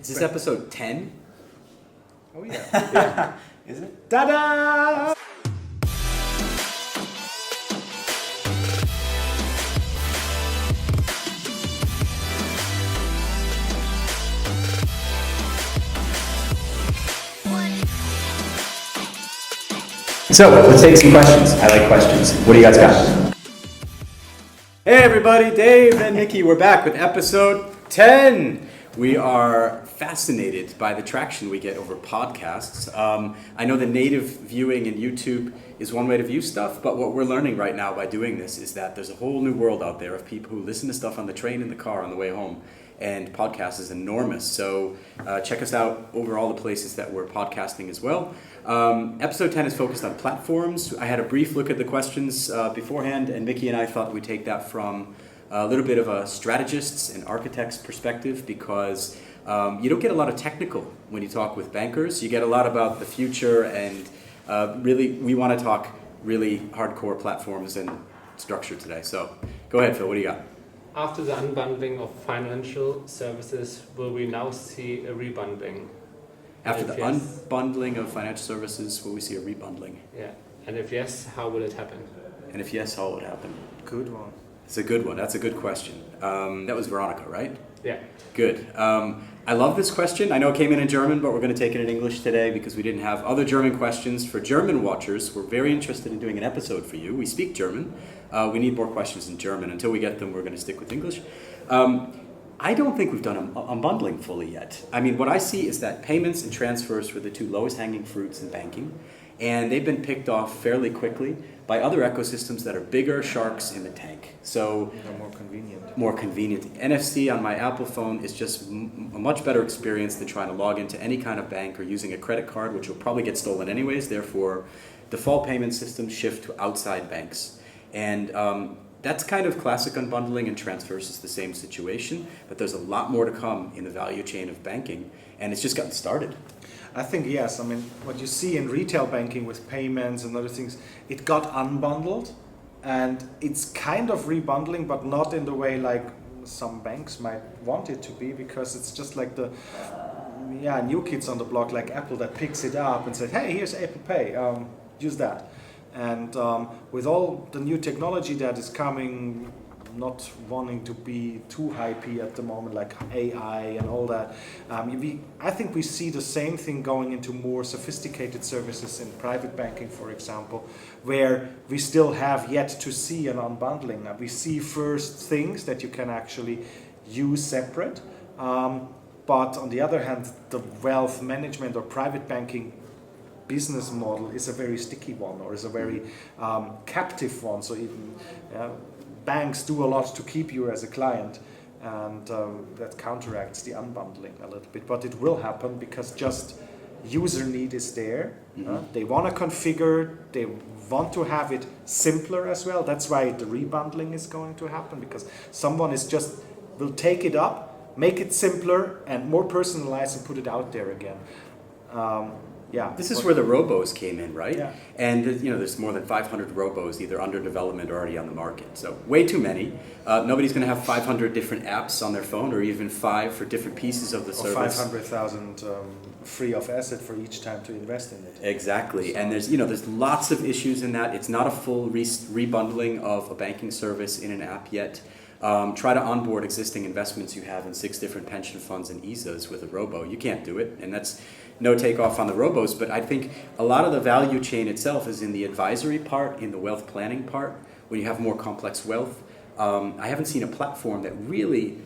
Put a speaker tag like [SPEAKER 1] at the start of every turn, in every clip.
[SPEAKER 1] Is this episode 10?
[SPEAKER 2] Oh yeah.
[SPEAKER 1] Is it?
[SPEAKER 2] Ta-da!
[SPEAKER 1] So, let's take some questions. I like questions. What do you guys got? Hey everybody, Dave and Nikki, we're back with episode 10. We are fascinated by the traction we get over podcasts. I know the native viewing in YouTube is one way to view stuff, but what we're learning right now by doing this is that there's a whole new world out there of people who listen to stuff on the train, in the car, on the way home. And podcast is enormous. So check us out over all the places that we're podcasting as well. Episode 10 is focused on platforms. I had a brief look at the questions beforehand, and Mickey and I thought we'd take that from a little bit of a strategist's and architect's perspective, because you don't get a lot of technical when you talk with bankers. You get a lot about the future, and really we want to talk really hardcore platforms and structure today. So go ahead, Phil, what do you got?
[SPEAKER 3] After the unbundling of financial services, will we now see a rebundling?
[SPEAKER 1] After the unbundling of financial services, will we see a rebundling?
[SPEAKER 3] Yeah. And if yes, how will it happen?
[SPEAKER 1] And if yes, how will it happen?
[SPEAKER 2] Good one.
[SPEAKER 1] It's a good one. That's a good question. That was Veronica, right?
[SPEAKER 3] Yeah.
[SPEAKER 1] Good. I love this question. I know it came in German, but we're going to take it in English today because we didn't have other German questions. For German watchers, we're very interested in doing an episode for you. We speak German. We need more questions in German. Until we get them, we're going to stick with English. I don't think we've done unbundling fully yet. I mean, what I see is that payments and transfers were the two lowest hanging fruits in banking, and they've been picked off fairly quickly by other ecosystems that are bigger sharks in the tank. So
[SPEAKER 2] They're more convenient.
[SPEAKER 1] More convenient. NFC on my Apple phone is just a much better experience than trying to log into any kind of bank or using a credit card, which will probably get stolen anyways. Therefore, default payment systems shift to outside banks. And that's kind of classic unbundling, and transfers is the same situation, but there's a lot more to come in the value chain of banking, and it's just gotten started.
[SPEAKER 2] I think yes. I mean, what you see in retail banking with payments and other things, it got unbundled, and it's kind of rebundling, but not in the way like some banks might want it to be, because it's just like the new kids on the block like Apple that picks it up and says, hey, here's Apple Pay, use that. And with all the new technology that is coming, not wanting to be too hypey at the moment, like AI and all that, I think we see the same thing going into more sophisticated services in private banking, for example, where we still have yet to see an unbundling. We see first things that you can actually use separate, but on the other hand, the wealth management or private banking business model is a very sticky one, or is a very captive one. So even banks do a lot to keep you as a client, and that counteracts the unbundling a little bit. But it will happen because just user need is there. They want to configure, they want to have it simpler as well. That's why the rebundling is going to happen, because someone will take it up, make it simpler and more personalized, and put it out there again.
[SPEAKER 1] This is where the robos came in, right?
[SPEAKER 2] Yeah.
[SPEAKER 1] And there's more than 500 robos either under development or already on the market. So way too many. Nobody's going to have 500 different apps on their phone, or even 5 for different pieces of the
[SPEAKER 2] or
[SPEAKER 1] service.
[SPEAKER 2] 500,000 free of asset for each time to invest in it.
[SPEAKER 1] Exactly. So. And there's lots of issues in that. It's not a full rebundling of a banking service in an app yet. Try to onboard existing investments you have in 6 different pension funds and ISAs with a robo. You can't do it, and that's no takeoff on the robos, but I think a lot of the value chain itself is in the advisory part, in the wealth planning part, when you have more complex wealth. I haven't seen a platform that really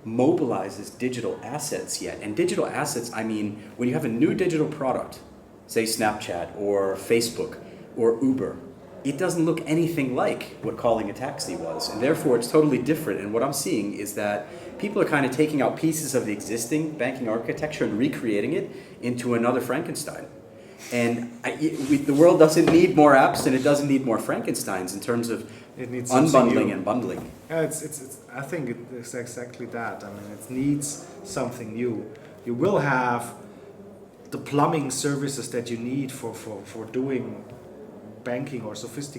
[SPEAKER 1] mobilizes digital assets yet. And digital assets, I mean, when you have a new digital product, say Snapchat or Facebook or Uber, it doesn't look anything like what calling a taxi was, and therefore it's totally different. And what I'm seeing is that people are kind of taking out pieces of the existing banking architecture and recreating it into another Frankenstein. And the world doesn't need more apps, and it doesn't need more Frankensteins in terms of unbundling and bundling.
[SPEAKER 2] Yeah, I think it's exactly that. I mean, it needs something new. You will have the plumbing services that you need for doing banking or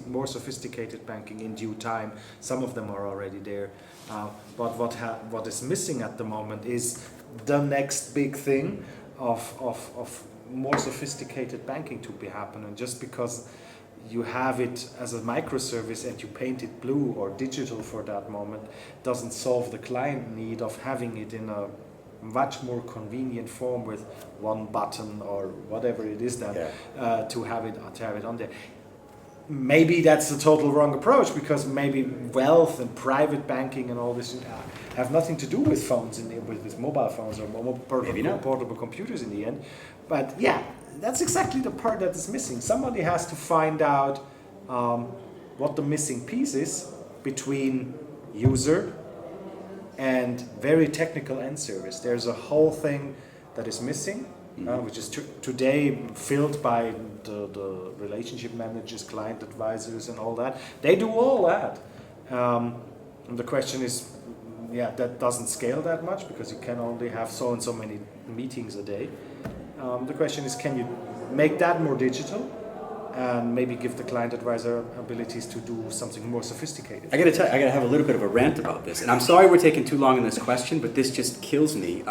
[SPEAKER 2] more sophisticated banking in due time. Some of them are already there. But what is missing at the moment is the next big thing of more sophisticated banking to be happening. Just because you have it as a microservice and you paint it blue or digital for that moment doesn't solve the client need of having it in a much more convenient form with one button or whatever it is then to have it on there. Maybe that's the total wrong approach, because maybe wealth and private banking and all this have nothing to do with phones with mobile phones or portable computers in the end. But yeah, that's exactly the part that is missing. Somebody has to find out what the missing piece is between user and very technical end service. There's a whole thing that is missing, which is today filled by the relationship managers, client advisors, and all that. They do all that. And the question is, that doesn't scale that much because you can only have so and so many meetings a day. The question is, can you make that more digital and maybe give the client advisor abilities to do something more sophisticated?
[SPEAKER 1] I gotta have a little bit of a rant about this. And I'm sorry we're taking too long in this question, but this just kills me.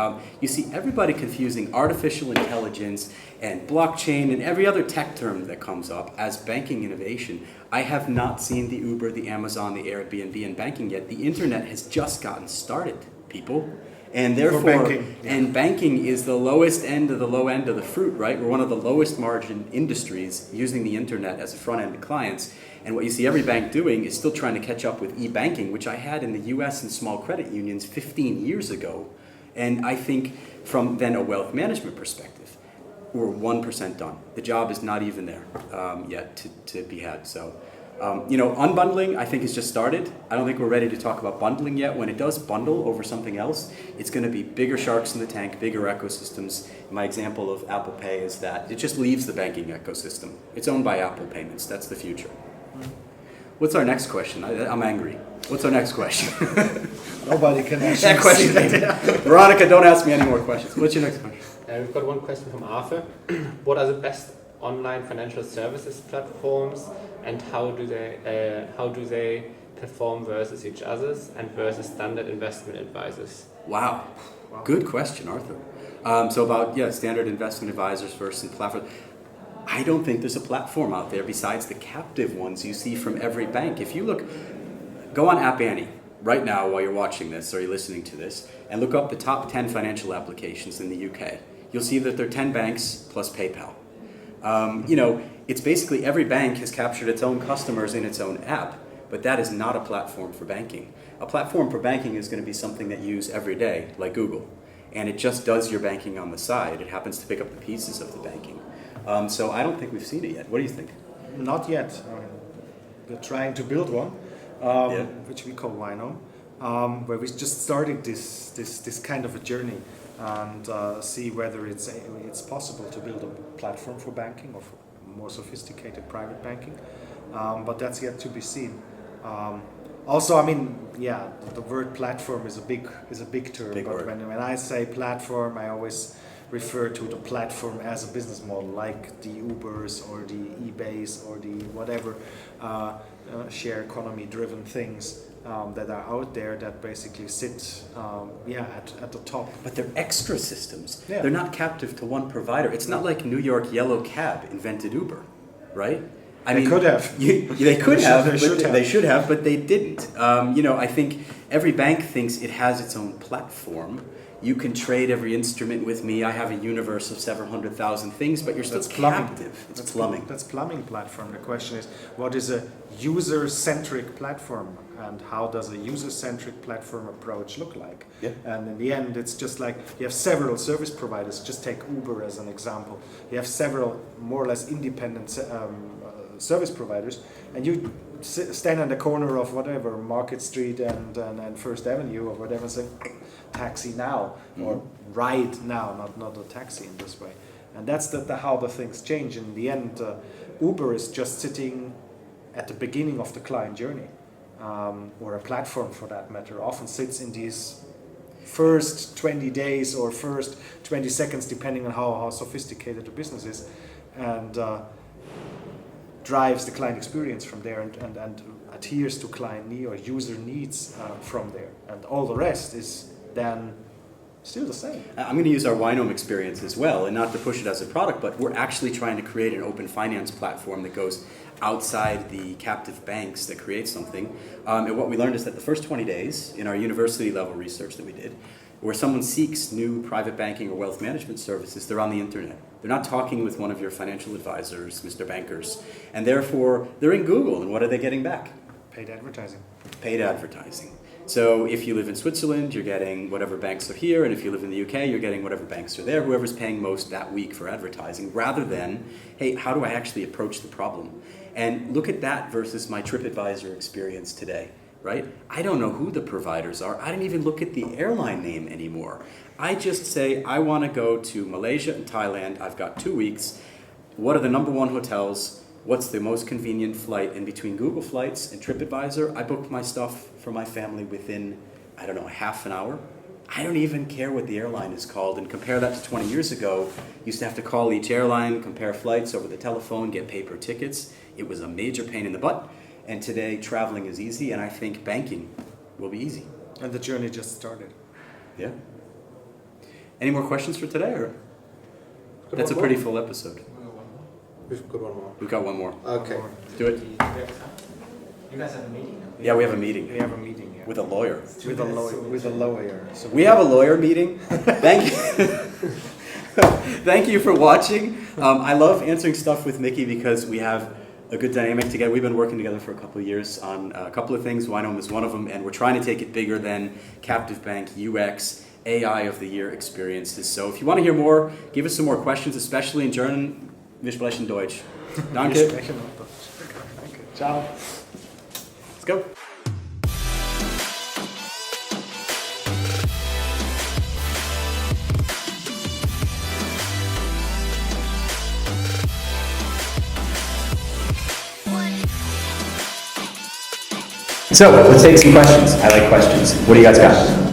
[SPEAKER 1] You see everybody confusing artificial intelligence and blockchain and every other tech term that comes up as banking innovation. I have not seen the Uber, the Amazon, the Airbnb in banking yet. The internet has just gotten started, people. And therefore, banking is the lowest end of the low end of the fruit, right? We're one of the lowest margin industries using the internet as a front end to clients. And what you see every bank doing is still trying to catch up with e-banking, which I had in the US and small credit unions 15 years ago. And I think from then a wealth management perspective, we're 1% done. The job is not even there yet to be had. So, unbundling, I think, has just started. I don't think we're ready to talk about bundling yet. When it does bundle over something else, it's going to be bigger sharks in the tank, bigger ecosystems. My example of Apple Pay is that it just leaves the banking ecosystem. It's owned by Apple Payments. That's the future. What's our next question? I'm angry. What's our next question?
[SPEAKER 2] Nobody can answer
[SPEAKER 1] that question. Veronica, don't ask me any more questions. What's your next question?
[SPEAKER 3] We've got one question from Arthur. What are the best online financial services platforms, and how do they perform versus each others and versus standard investment advisors?
[SPEAKER 1] Wow. Good question, Arthur. So about standard investment advisors versus platform. I don't think there's a platform out there besides the captive ones you see from every bank. If you go on App Annie right now while you're watching this or you're listening to this, and look up the top 10 financial applications in the UK. You'll see that there are 10 banks plus PayPal. It's basically every bank has captured its own customers in its own app, but that is not a platform for banking. A platform for banking is going to be something that you use every day, like Google, and it just does your banking on the side. It happens to pick up the pieces of the banking. So I don't think we've seen it yet. What do you think?
[SPEAKER 2] Not yet. We're trying to build one, which we call Wino, where we just started this kind of a journey and see whether it's possible to build a platform for banking or for more sophisticated private banking, but that's yet to be seen. Also, the word platform is a big term.
[SPEAKER 1] Big
[SPEAKER 2] but
[SPEAKER 1] word.
[SPEAKER 2] When I say platform, I always refer to the platform as a business model, like the Ubers or the eBays or the whatever share economy driven things that are out there that basically sit at the top.
[SPEAKER 1] But they're extra systems.
[SPEAKER 2] Yeah.
[SPEAKER 1] They're not captive to one provider. It's not like New York Yellow Cab invented Uber, right?
[SPEAKER 2] They could have.
[SPEAKER 1] They should have, but they didn't. I think every bank thinks it has its own platform. You can trade every instrument with me. I have a universe of several 100,000 things, but you're still captive. It's plumbing.
[SPEAKER 2] That's plumbing platform. The question is, what is a user-centric platform, and how does a user-centric platform approach look like?
[SPEAKER 1] Yeah.
[SPEAKER 2] And in the end, it's just like you have several service providers. Just take Uber as an example. You have several more or less independent service providers, and you stand on the corner of whatever Market Street and First Avenue or whatever, and say, taxi now, or ride now, not a taxi in this way. And that's how the things change. In the end, Uber is just sitting at the beginning of the client journey, or a platform for that matter, often sits in these first 20 days or first 20 seconds, depending on how sophisticated the business is. And drives the client experience from there and adheres to client need or user needs from there. And all the rest is then still the same.
[SPEAKER 1] I'm going to use our Winome experience as well, and not to push it as a product, but we're actually trying to create an open finance platform that goes outside the captive banks that create something. And what we learned is that the first 20 days in our university level research that we did, where someone seeks new private banking or wealth management services, they're on the internet. They're not talking with one of your financial advisors, Mr. Bankers, and therefore they're in Google, and what are they getting back?
[SPEAKER 2] Paid advertising.
[SPEAKER 1] Paid advertising. So if you live in Switzerland, you're getting whatever banks are here, and if you live in the UK, you're getting whatever banks are there, whoever's paying most that week for advertising, rather than, hey, how do I actually approach the problem? And look at that versus my TripAdvisor experience today, right? I don't know who the providers are. I didn't even look at the airline name anymore. I just say, I want to go to Malaysia and Thailand. I've got 2 weeks. What are the number one hotels? What's the most convenient flight? And between Google Flights and TripAdvisor, I booked my stuff for my family within, I don't know, half an hour. I don't even care what the airline is called. And compare that to 20 years ago, you used to have to call each airline, compare flights over the telephone, get paper tickets. It was a major pain in the butt. And today, traveling is easy, and I think banking will be easy.
[SPEAKER 2] And the journey just started.
[SPEAKER 1] Yeah. Any more questions for today? Or that's a pretty full episode.
[SPEAKER 3] We've got one more.
[SPEAKER 1] We've got one more.
[SPEAKER 3] Okay.
[SPEAKER 1] Do it.
[SPEAKER 4] You guys have a meeting?
[SPEAKER 1] Yeah, we have a meeting.
[SPEAKER 2] We have a meeting, yeah.
[SPEAKER 1] With a lawyer.
[SPEAKER 2] With a lawyer. So
[SPEAKER 1] We have a lawyer meeting. Thank you. Thank you for watching. I love answering stuff with Mickey because we have a good dynamic together. We've been working together for a couple of years on a couple of things. Winome is one of them, and we're trying to take it bigger than captive bank, UX, AI of the year experiences. So if you want to hear more, give us some more questions, especially in German. Wir sprechen Deutsch. Danke.
[SPEAKER 2] Wir sprechen auch Deutsch. Danke. Ciao.
[SPEAKER 1] Let's go. So let's take some questions. I like questions. What do you guys got?